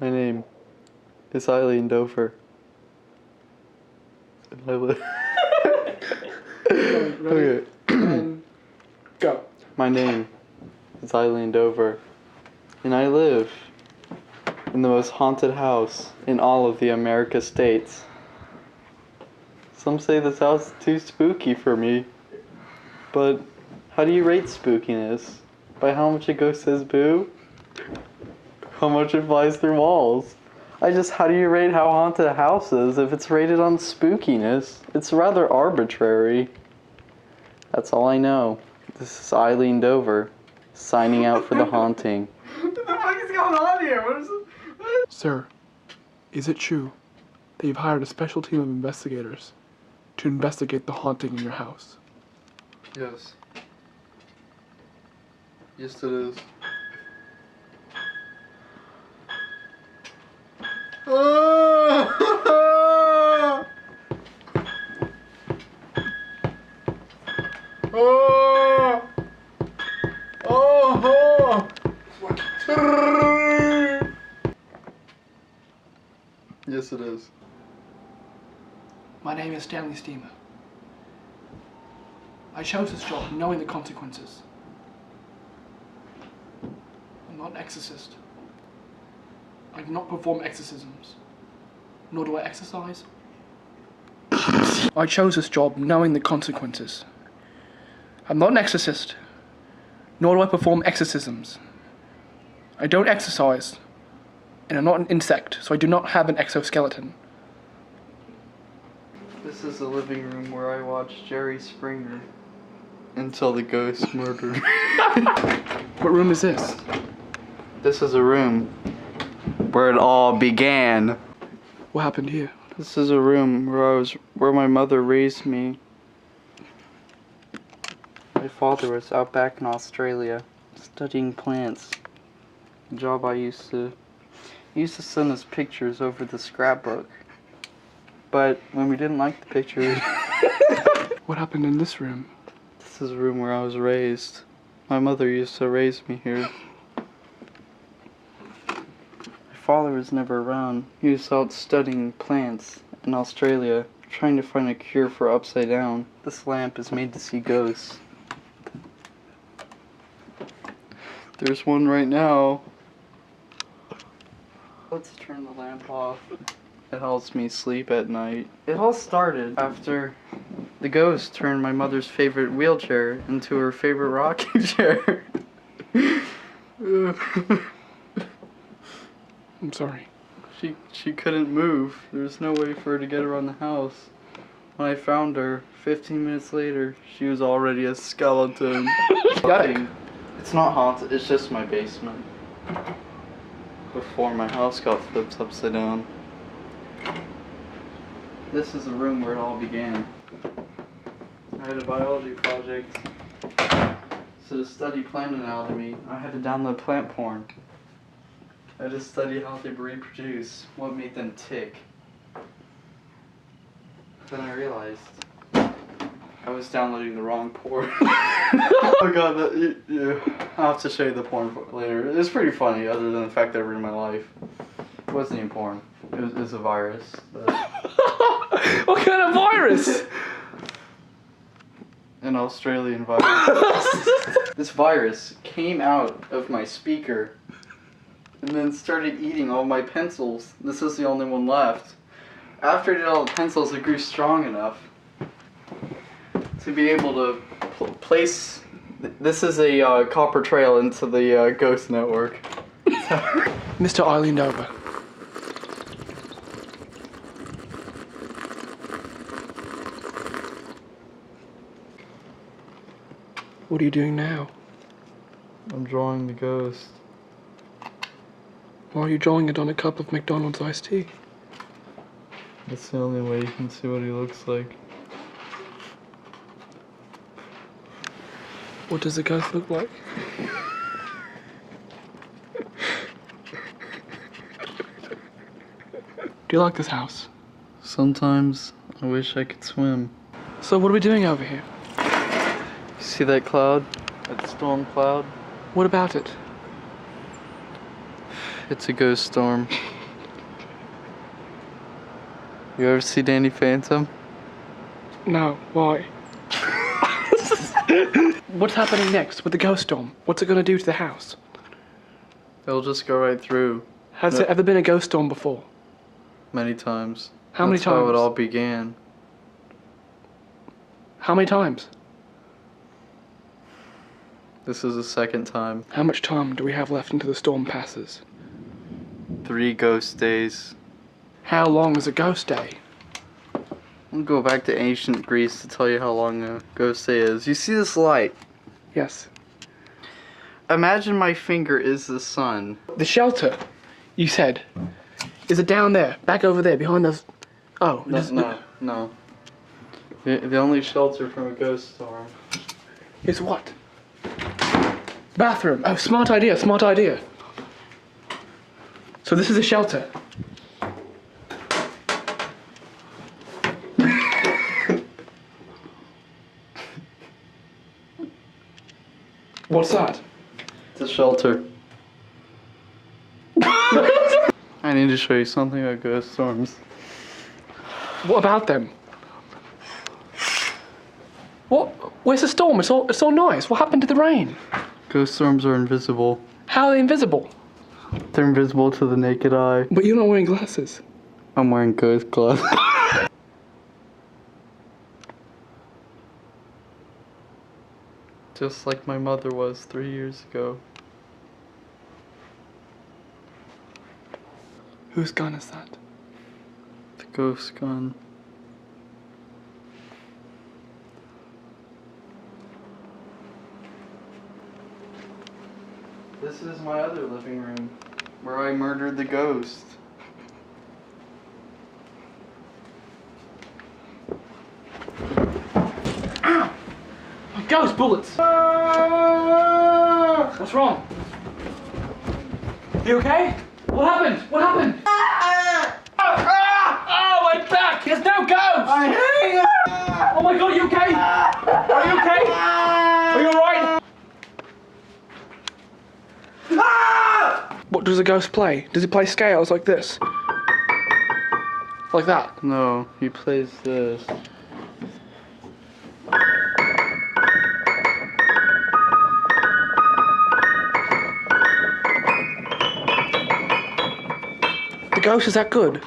My name is Ilene Dover. And I live. Ready? And go. My name is Ilene Dover, and I live in the most haunted house in all of the America states. Some say this house is too spooky for me, but how do you rate spookiness? By how much a ghost says boo? How much it flies through walls? How do you rate how haunted a house is if it's rated on spookiness? It's rather arbitrary. That's all I know. This is Ilene Dover, signing out for the haunting. What the fuck is going on here? What is it? Sir, is it true that you've hired a special team of investigators to investigate the haunting in your house? Yes. Yes, it is. Yes, it is. My name is Stanley Steamer. I chose this job knowing the consequences. I'm not an exorcist. I do not perform exorcisms, nor do I exercise. I chose this job knowing the consequences. I'm not an exorcist, nor do I perform exorcisms. I don't exercise, and I'm not an insect, so I do not have an exoskeleton. This is the living room where I watched Jerry Springer until the ghost murdered. What room is this? This is a room where it all began. What happened here? This is a room where my mother raised me. My father was out back in Australia studying plants. A job I used to send us pictures over the scrapbook. But when we didn't like the pictures, What happened in this room? this is a room where I was raised. My mother used to raise me here. My father was never around. He was out studying plants in Australia, trying to find a cure for upside down. This lamp is made to see ghosts. There's one right now. Let's turn the lamp off. It helps me sleep at night. It all started after the ghost turned my mother's favorite wheelchair into her favorite rocking chair. I'm sorry. She couldn't move. There was no way for her to get around the house. When I found her, 15 minutes later, she was already a skeleton. It's not haunted, it's just my basement. Before my house got flipped upside down. This is the room where it all began. I had a biology project. So to study plant anatomy, I had to download plant porn. I had to study how they reproduce, what made them tick. Then I realized I was downloading the wrong porn. Oh god, yeah. I'll have to show you the porn later. It's pretty funny, other than the fact that it ruined my life. It wasn't even porn. It was a virus. What kind of virus? An Australian virus. This virus came out of my speaker and then started eating all my pencils. This is the only one left. After it ate all the pencils, it grew strong enough to be able to place. This is a copper trail into the ghost network. Mr. Ilene Dover. What are you doing now? I'm drawing the ghost. Why are you drawing it on a cup of McDonald's iced tea? That's the only way you can see what he looks like. What does the ghost look like? Do you like this house? Sometimes I wish I could swim. So what are we doing over here? See that cloud? That storm cloud? What about it? It's a ghost storm. You ever see Danny Phantom? No, why? What's happening next with the ghost storm? What's it gonna do to the house? It'll just go right through. Has No. there ever been a ghost storm before? Many times. How many That's how it times? all began. How many times? This is the second time. How much time do we have left until the storm passes? 3 ghost days. How long is a ghost day? We'll go back to ancient Greece to tell you how long a ghost day is. You see this light? Yes. Imagine my finger is the sun. The shelter, you said, is it down there, back over there, behind those? Oh, No. The only shelter from a ghost storm. Is what? Bathroom. Oh, smart idea, smart idea. So this is a shelter. What's that? It's a shelter. I need to show you something about ghost storms. What about them? What? Where's the storm? It's all nice. What happened to the rain? Ghost storms are invisible. How are they invisible? They're invisible to the naked eye. But you're not wearing glasses. I'm wearing ghost glasses. Just like my mother was 3 years ago. Whose gun is that? The ghost gun. This is my other living room, where I murdered the ghost. Ow! My ghost bullets! What's wrong? You okay? What happened? What happened? Oh, my back! There's no ghost! Oh my god, you okay? Are you okay? Are you alright? What does a ghost play? Does he play scales like this? Like that? No, he plays this. The ghost is that good?